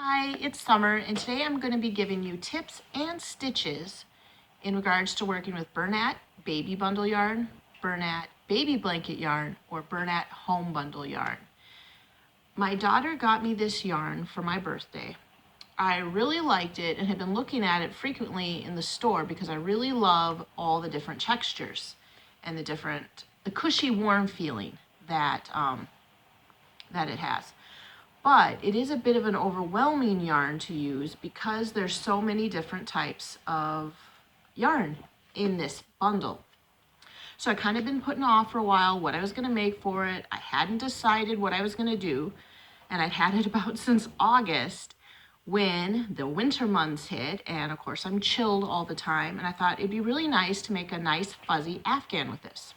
Hi, it's Summer, and today I'm going to be giving you tips and stitches in regards to working with Bernat baby bundle yarn, Bernat baby blanket yarn, or Bernat home bundle yarn. My daughter got me this yarn for my birthday. I really liked it and have been looking at it frequently in the store because I really love all the different textures and the cushy, warm feeling that it has. But it is a bit of an overwhelming yarn to use because there's so many different types of yarn in this bundle. So I kind of been putting off for a while what I was going to make for it. I hadn't decided what I was going to do, and I'd had it about since August when the winter months hit, and of course I'm chilled all the time, and I thought it'd be really nice to make a nice fuzzy Afghan with this.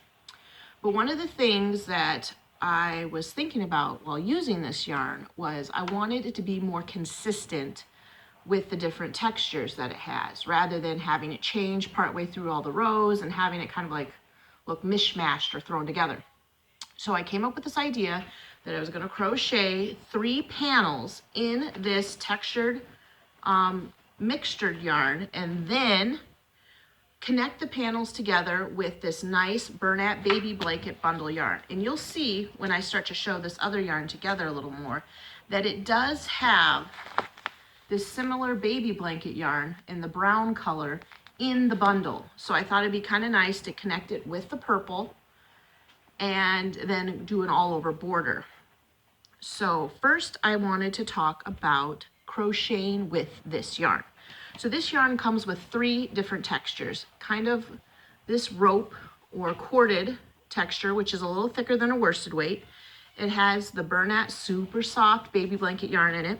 But one of the things that I was thinking about while using this yarn was I wanted it to be more consistent with the different textures that it has, rather than having it change partway through all the rows and having it kind of like look mishmashed or thrown together. So I came up with this idea that I was going to crochet 3 panels in this textured mixtured yarn, and then connect the panels together with this nice Bernat baby blanket bundle yarn. And you'll see when I start to show this other yarn together a little more that it does have this similar baby blanket yarn in the brown color in the bundle. So I thought it'd be kind of nice to connect it with the purple and then do an all over border. So first I wanted to talk about crocheting with this yarn. So this yarn comes with 3 different textures, kind of this rope or corded texture, which is a little thicker than a worsted weight. It has the Bernat super soft baby blanket yarn in it.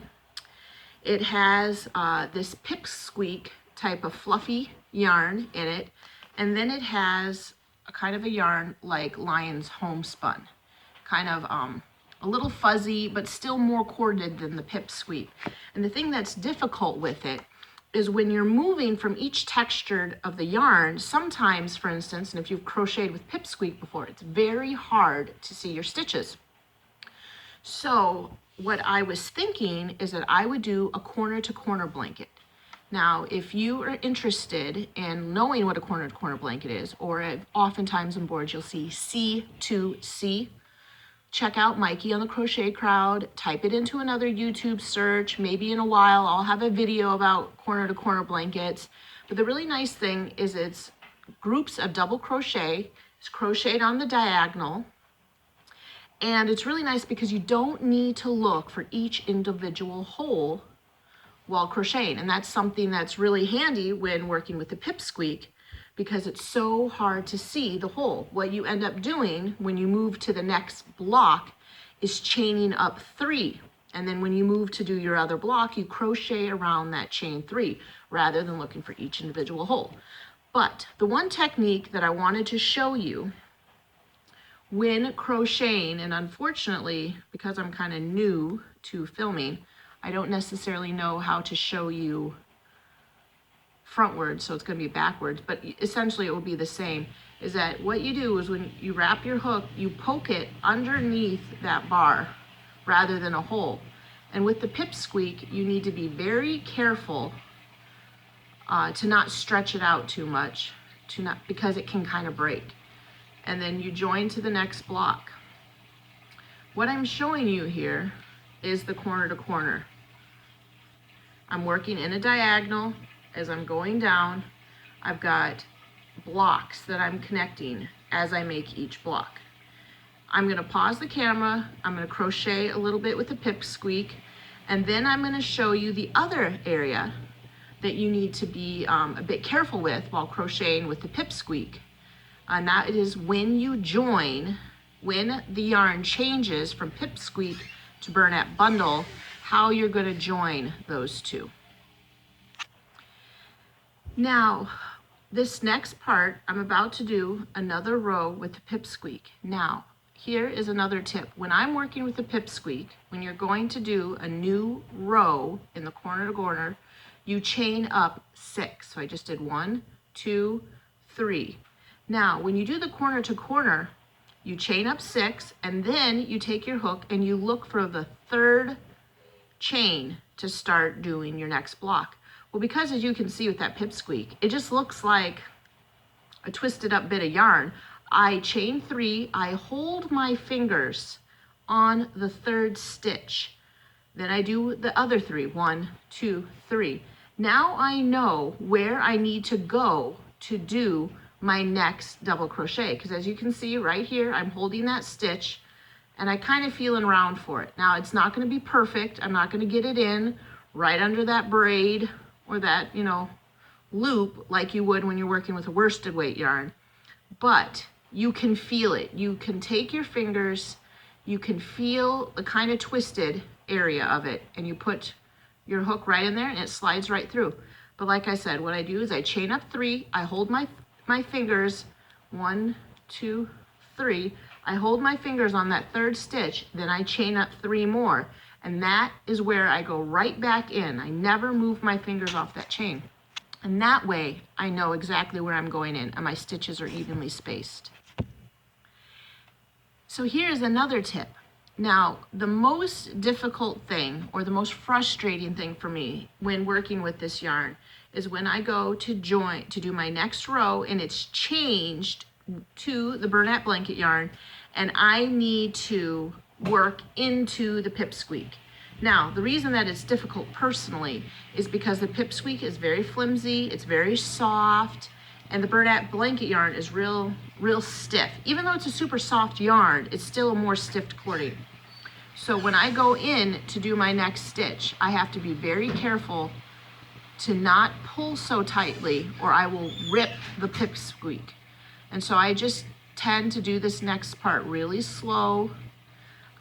It has this pipsqueak type of fluffy yarn in it. And then it has a kind of a yarn like Lion's Homespun, kind of a little fuzzy, but still more corded than the pipsqueak. And the thing that's difficult with it is when you're moving from each texture of the yarn, sometimes, for instance, and if you've crocheted with pipsqueak before, it's very hard to see your stitches. So what I was thinking is that I would do a corner to corner blanket. Now, if you are interested in knowing what a corner to corner blanket is, or oftentimes on boards you'll see C2C, check out Mikey on the Crochet Crowd, type it into another YouTube search. Maybe in a while I'll have a video about corner to corner blankets. But the really nice thing is it's groups of double crochet. It's crocheted on the diagonal. And it's really nice because you don't need to look for each individual hole while crocheting. And that's something that's really handy when working with the pipsqueak, because it's so hard to see the hole. What you end up doing when you move to the next block is chaining up 3. And then when you move to do your other block, you crochet around that chain 3 rather than looking for each individual hole. But the one technique that I wanted to show you when crocheting, and unfortunately, because I'm kind of new to filming, I don't necessarily know how to show you frontwards, so it's going to be backwards, but essentially it will be the same, is that what you do is when you wrap your hook, you poke it underneath that bar rather than a hole. And with the pipsqueak, you need to be very careful to not stretch it out too much, because it can kind of break. And then you join to the next block. What I'm showing you here is the corner to corner. I'm working in a diagonal. As I'm going down, I've got blocks that I'm connecting as I make each block. I'm going to pause the camera, I'm going to crochet a little bit with the pipsqueak, and then I'm going to show you the other area that you need to be a bit careful with while crocheting with the pipsqueak. And that is when you join, when the yarn changes from pipsqueak to Bernat bundle, how you're going to join those two. Now, this next part, I'm about to do another row with the pipsqueak. Now, here is another tip. When I'm working with the pipsqueak, when you're going to do a new row in the corner to corner, you chain up 6. So I just did 1, 2, 3. Now, when you do the corner to corner, you chain up 6, and then you take your hook and you look for the 3rd chain to start doing your next block? Well, because as you can see with that pipsqueak, it just looks like a twisted up bit of yarn. I chain 3, I hold my fingers on the 3rd stitch. Then I do the other 3, 1, 2, 3. Now I know where I need to go to do my next double crochet, because as you can see right here, I'm holding that stitch and I kind of feeling around for it. Now it's not going to be perfect. I'm not going to get it in right under that braid or that, you know, loop like you would when you're working with a worsted weight yarn, but you can feel it. You can take your fingers, you can feel the kind of twisted area of it, and you put your hook right in there and it slides right through. But like I said, what I do is I chain up 3, I hold my fingers, 1, 2, 3, I hold my fingers on that 3rd stitch, then I chain up 3 more, and that is where I go right back in. I never move my fingers off that chain. And that way I know exactly where I'm going in and my stitches are evenly spaced. So here's another tip. Now, the most difficult thing or the most frustrating thing for me when working with this yarn is when I go to do my next row and it's changed to the Bernat blanket yarn and I need to work into the pipsqueak. Now, the reason that it's difficult personally is because the pipsqueak is very flimsy, it's very soft, and the Bernat blanket yarn is real stiff. Even though it's a super soft yarn, it's still a more stiff cording. So when I go in to do my next stitch, I have to be very careful to not pull so tightly or I will rip the pipsqueak. And so I just tend to do this next part really slow.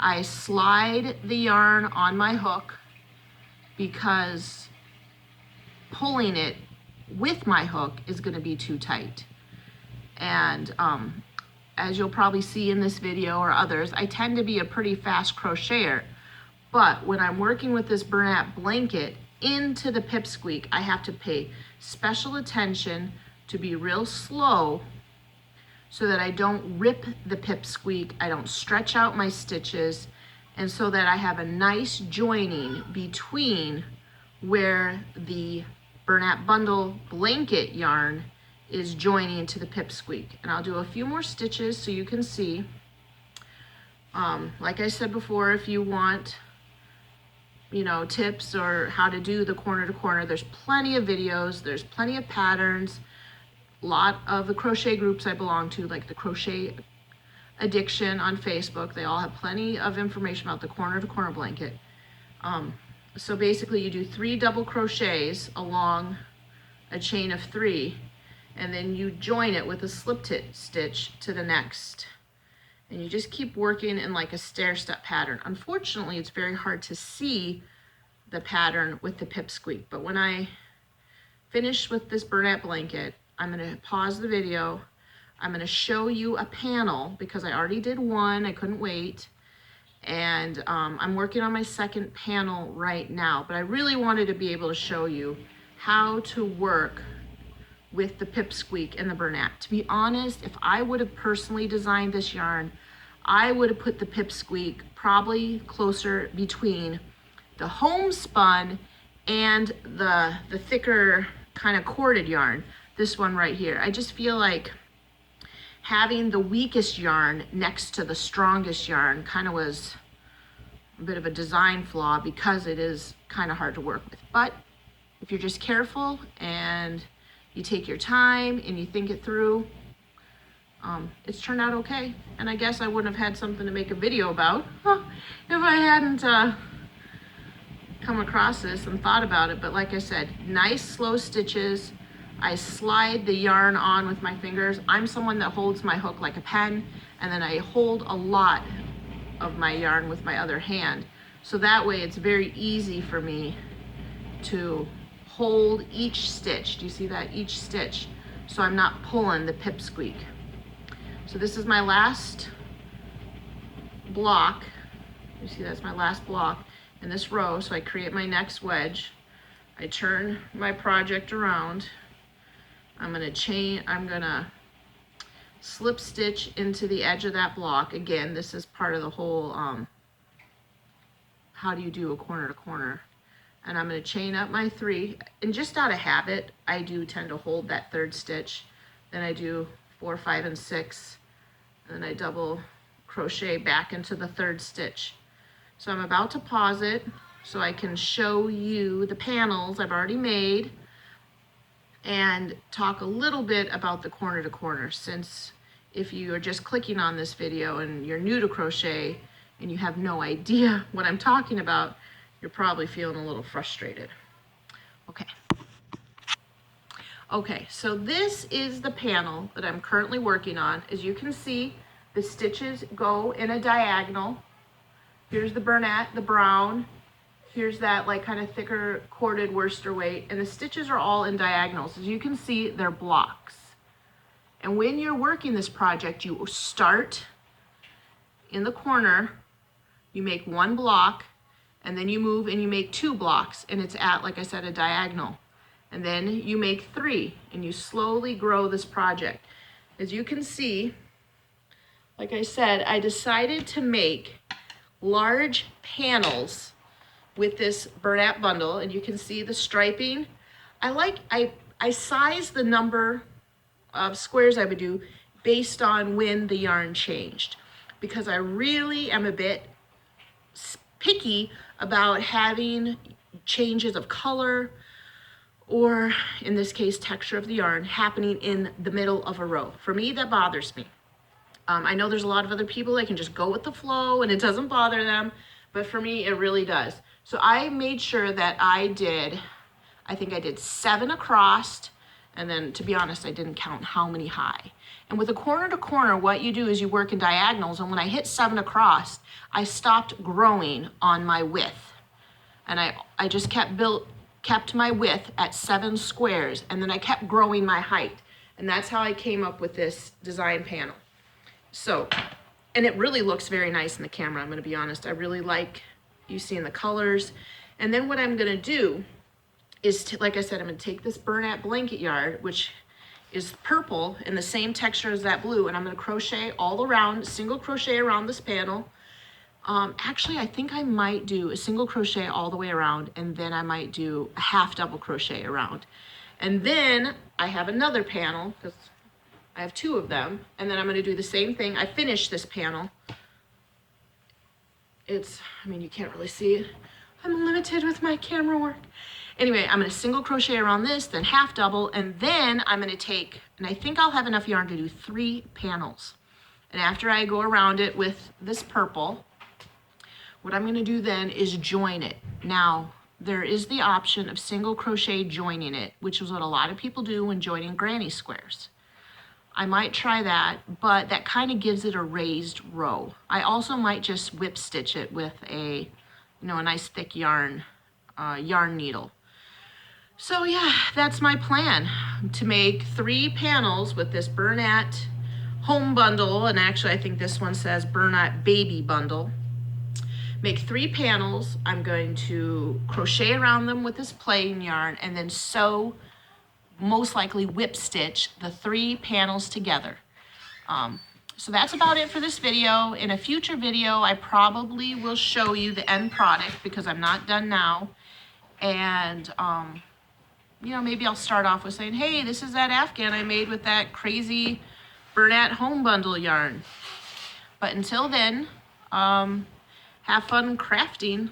I slide the yarn on my hook because pulling it with my hook is going to be too tight. And as you'll probably see in this video or others, I tend to be a pretty fast crocheter. But when I'm working with this Bernat blanket into the pipsqueak, I have to pay special attention to be real slow so that I don't rip the pipsqueak, I don't stretch out my stitches, and so that I have a nice joining between where the Bernat bundle blanket yarn is joining to the pipsqueak. And I'll do a few more stitches so you can see. Like I said before, if you want, you know, tips or how to do the corner to corner, there's plenty of videos, there's plenty of patterns. A lot of the crochet groups I belong to, like the Crochet Addiction on Facebook, they all have plenty of information about the corner to corner blanket. So basically you do 3 double crochets along a chain of 3, and then you join it with a slip stitch to the next. And you just keep working in like a stair-step pattern. Unfortunately, it's very hard to see the pattern with the pipsqueak, but when I finish with this Bernat blanket, I'm going to pause the video. I'm going to show you a panel because I already did one. I couldn't wait. And I'm working on my second panel right now, but I really wanted to be able to show you how to work with the pipsqueak and the Bernat. To be honest, if I would have personally designed this yarn, I would have put the pipsqueak probably closer between the homespun and the thicker kind of corded yarn. This one right here. I just feel like having the weakest yarn next to the strongest yarn kind of was a bit of a design flaw because it is kind of hard to work with. But if you're just careful and you take your time and you think it through, it's turned out okay. And I guess I wouldn't have had something to make a video about if I hadn't come across this and thought about it. But like I said, nice slow stitches. I slide the yarn on with my fingers. I'm someone that holds my hook like a pen, and then I hold a lot of my yarn with my other hand. So that way it's very easy for me to hold each stitch. Do you see that? Each stitch. So I'm not pulling the pipsqueak. So this is my last block. You see that's my last block in this row. So I create my next wedge. I turn my project around. I'm gonna slip stitch into the edge of that block. Again, this is part of the whole how do you do a corner to corner. And I'm going to chain up my 3, and just out of habit, I do tend to hold that 3rd stitch. Then I do 4, 5, and 6, and then I double crochet back into the 3rd stitch. So I'm about to pause it so I can show you the panels I've already made and talk a little bit about the corner to corner, since if you are just clicking on this video and you're new to crochet and you have no idea what I'm talking about, you're probably feeling a little frustrated. Okay, so this is the panel that I'm currently working on. As you can see, the stitches go in a diagonal. Here's the Bernat, the brown. Here's that like kind of thicker corded worsted weight, and the stitches are all in diagonals. As you can see, they're blocks. And when you're working this project, you start in the corner, you make 1 block, and then you move and you make 2 blocks, and it's at, like I said, a diagonal. And then you make 3, and you slowly grow this project. As you can see, like I said, I decided to make large panels with this Bernat bundle, and you can see the striping. I size the number of squares I would do based on when the yarn changed, because I really am a bit picky about having changes of color, or in this case, texture of the yarn happening in the middle of a row. For me, that bothers me. I know there's a lot of other people that can just go with the flow and it doesn't bother them, but for me, it really does. So I made sure that I think I did 7 across, and then, to be honest, I didn't count how many high. And with a corner to corner, what you do is you work in diagonals, and when I hit 7 across, I stopped growing on my width. And I just kept my width at 7 squares, and then I kept growing my height. And that's how I came up with this design panel. So, and it really looks very nice in the camera, I'm gonna be honest. I really like you seeing the colors. And then what I'm gonna do is, like I said, I'm gonna take this Bernat blanket yarn, which is purple and the same texture as that blue, and I'm gonna crochet all around, single crochet around this panel. Actually, I think I might do a single crochet all the way around, and then I might do a half double crochet around. And then I have another panel, because I have 2 of them, and then I'm going to do the same thing. I finished this panel. I mean, you can't really see it. I'm limited with my camera work. Anyway, I'm going to single crochet around this, then half double, and then I'm going to take, and I think I'll have enough yarn to do 3 panels. And after I go around it with this purple, what I'm going to do then is join it. Now, there is the option of single crochet joining it, which is what a lot of people do when joining granny squares. I might try that, but that kind of gives it a raised row. I also might just whip stitch it with a nice thick yarn needle. So yeah, that's my plan, to make 3 panels with this Bernat home bundle, and actually I think this one says Bernat baby bundle. Make 3 panels. I'm going to crochet around them with this plain yarn, and then sew, most likely whip stitch, the 3 panels together. So that's about it for this video. In a future video, I probably will show you the end product, because I'm not done now. And maybe I'll start off with saying, hey, this is that Afghan I made with that crazy Bernat home bundle yarn. But until then, have fun crafting.